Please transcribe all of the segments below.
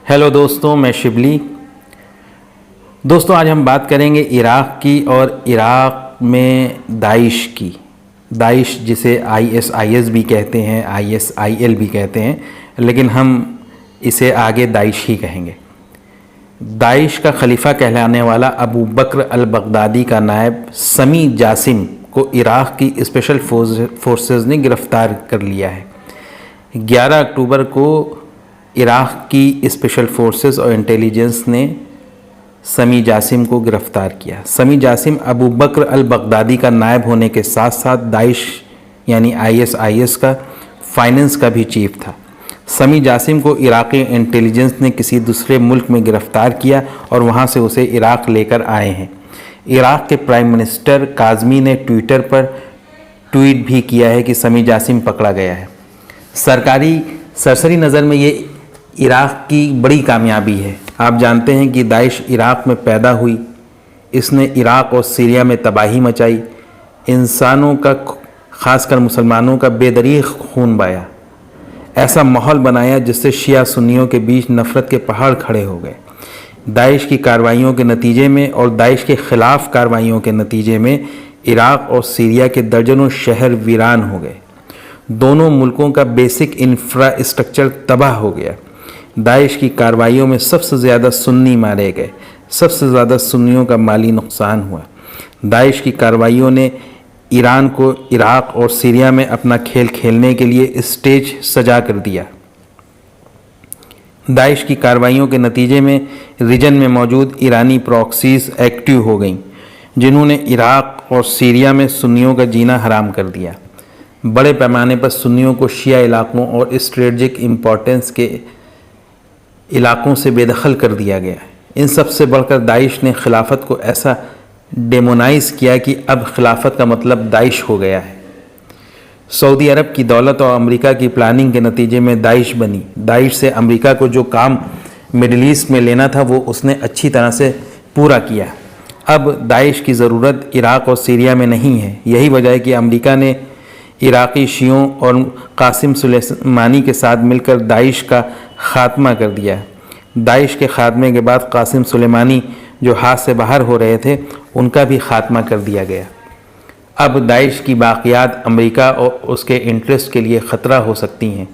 Hello दोस्तों, मैं शिबली। दोस्तों, आज हम बात करेंगे इराक़ की और इराक़ में दाइश की। दाइश जिसे ISIS भी कहते हैं, ISIL भी कहते हैं, लेकिन हम इसे आगे दाइश ही कहेंगे। दाइश का खलीफा कहलाने वाला अबू बकर अल बगदादी का नायब समी जासिम को इराक़ की स्पेशल फोर्सेस ने गिरफ़्तार कर लिया है। 11 अक्टूबर को इराक़ की स्पेशल फोर्सेस और इंटेलिजेंस ने समी जासिम को गिरफ़्तार किया। समी जासिम अबू बकर अल बगदादी का नायब होने के साथ साथ दाइश यानी ISIS का फाइनेंस का भी चीफ था। समी जासिम को इराक़ी इंटेलिजेंस ने किसी दूसरे मुल्क में गिरफ़्तार किया और वहाँ से उसे इराक़ लेकर आए हैं। इराक़ के प्राइम मिनिस्टर काज़मी ने ट्विटर पर ट्वीट भी किया है कि समी जासिम पकड़ा गया है। सरसरी नज़र में ये इराक़ की बड़ी कामयाबी है। आप जानते हैं कि दाइश इराक़ में पैदा हुई, इसने इराक़ और सीरिया में तबाही मचाई, इंसानों का ख़ासकर मुसलमानों का बेदरीग़ खून बहाया, ऐसा माहौल बनाया जिससे शिया सुन्नियों के बीच नफ़रत के पहाड़ खड़े हो गए। दाइश की कार्रवाइयों के नतीजे में और दाइश के ख़िलाफ़ कार्रवाइयों के नतीजे में इराक़ और सीरिया के दर्जनों शहर वीरान हो गए। दोनों मुल्कों का बेसिक इंफ्रास्ट्रक्चर तबाह हो गया। दाइश की कार्रवाइयों में सबसे ज़्यादा सुन्नी मारे गए, सबसे ज़्यादा सुन्नियों का माली नुकसान हुआ। दाइश की कार्रवाइयों ने ईरान को इराक़ और सीरिया में अपना खेल खेलने के लिए स्टेज सजा कर दिया। दाइश की कार्रवाइयों के नतीजे में रीजन में मौजूद ईरानी प्रॉक्सीज़ एक्टिव हो गईं, जिन्होंने इराक़ और सीरिया में सुन्नियों का जीना हराम कर दिया। बड़े पैमाने पर सुन्नियों को शिया इलाकों और स्ट्रेटजिक इम्पोर्टेंस के इलाकों से बेदखल कर दिया गया। इन सब से बढ़कर दाइश ने खिलाफत को ऐसा डेमोनाइज़ किया कि अब खिलाफत का मतलब दाइश हो गया है। सऊदी अरब की दौलत और अमेरिका की प्लानिंग के नतीजे में दाइश बनी। दाइश से अमेरिका को जो काम मिडिल ईस्ट में लेना था वो उसने अच्छी तरह से पूरा किया। अब दाइश की ज़रूरत इराक़ और सीरिया में नहीं है। यही वजह है कि अमेरिका ने इराक़ी शियों और कासिम सुलेमानी के साथ मिलकर दाइश का ख़ात्मा कर दिया। दाइश के ख़ात्मे के बाद कासिम सुलेमानी जो हाथ से बाहर हो रहे थे, उनका भी ख़ात्मा कर दिया गया। अब दाइश की बाक़ियात अमेरिका और उसके इंटरेस्ट के लिए ख़तरा हो सकती हैं।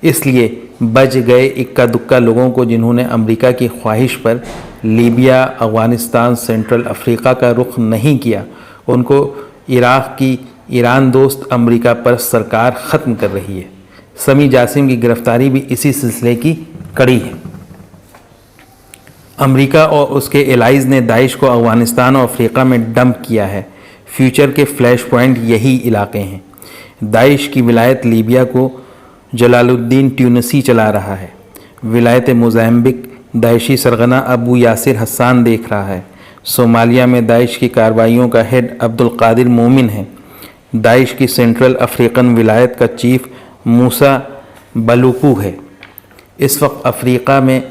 इसलिए बच गए इक्का दुक्का लोगों को, जिन्होंने अमेरिका की ख्वाहिश पर लीबिया, अफ़ग़ानिस्तान, सेंट्रल अफ्रीका का रुख नहीं किया, उनको इराक़ की ईरान दोस्त अमेरिका पर सरकार ख़त्म कर रही है। समी जासिम की गिरफ़्तारी भी इसी सिलसिले की कड़ी है। अमेरिका और उसके एलाइज़ ने दाइश को अफ़ग़ानिस्तान और अफ्रीका में डंप किया है। फ्यूचर के फ्लैश पॉइंट यही इलाके हैं। दाइश की विलायत लीबिया को जलालुद्दीन ट्यूनिसी चला रहा है। विलायत मोज़ाम्बिक दाइशी सरगना अबू यासिर हसन देख रहा है। सोमालिया में दाइश की कार्रवाइयों का हेड अब्दुल कादिर मोमिन है। दाइश की सेंट्रल अफ्रीकन विलायत का चीफ मूसा बलूकू है। इस वक्त अफ्रीका में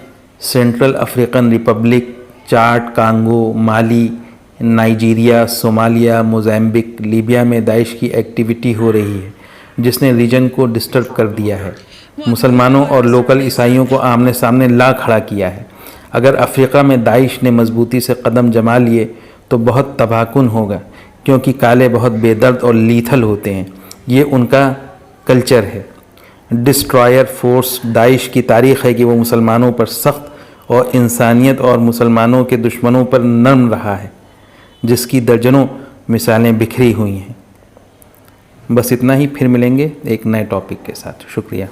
सेंट्रल अफ्रीकन रिपब्लिक, चाड, कांगो, माली, नाइजीरिया, सोमालिया, मोज़ाम्बिक, लीबिया में दाइश की एक्टिविटी हो रही है, जिसने रीजन को डिस्टर्ब कर दिया है। मुसलमानों और लोकल ईसाइयों को आमने सामने ला खड़ा किया है। अगर अफ्रीका में दाइश ने मजबूती से कदम जमा लिए तो बहुत तबाहकुन होगा, क्योंकि काले बहुत बेदर्द और लीथल होते हैं। ये उनका कल्चर है। डिस्ट्रॉयर फोर्स दाइश की तारीख़ है कि वो मुसलमानों पर सख्त और इंसानियत और मुसलमानों के दुश्मनों पर नरम रहा है, जिसकी दर्जनों मिसालें बिखरी हुई हैं। बस इतना ही, फिर मिलेंगे एक नए टॉपिक के साथ। शुक्रिया।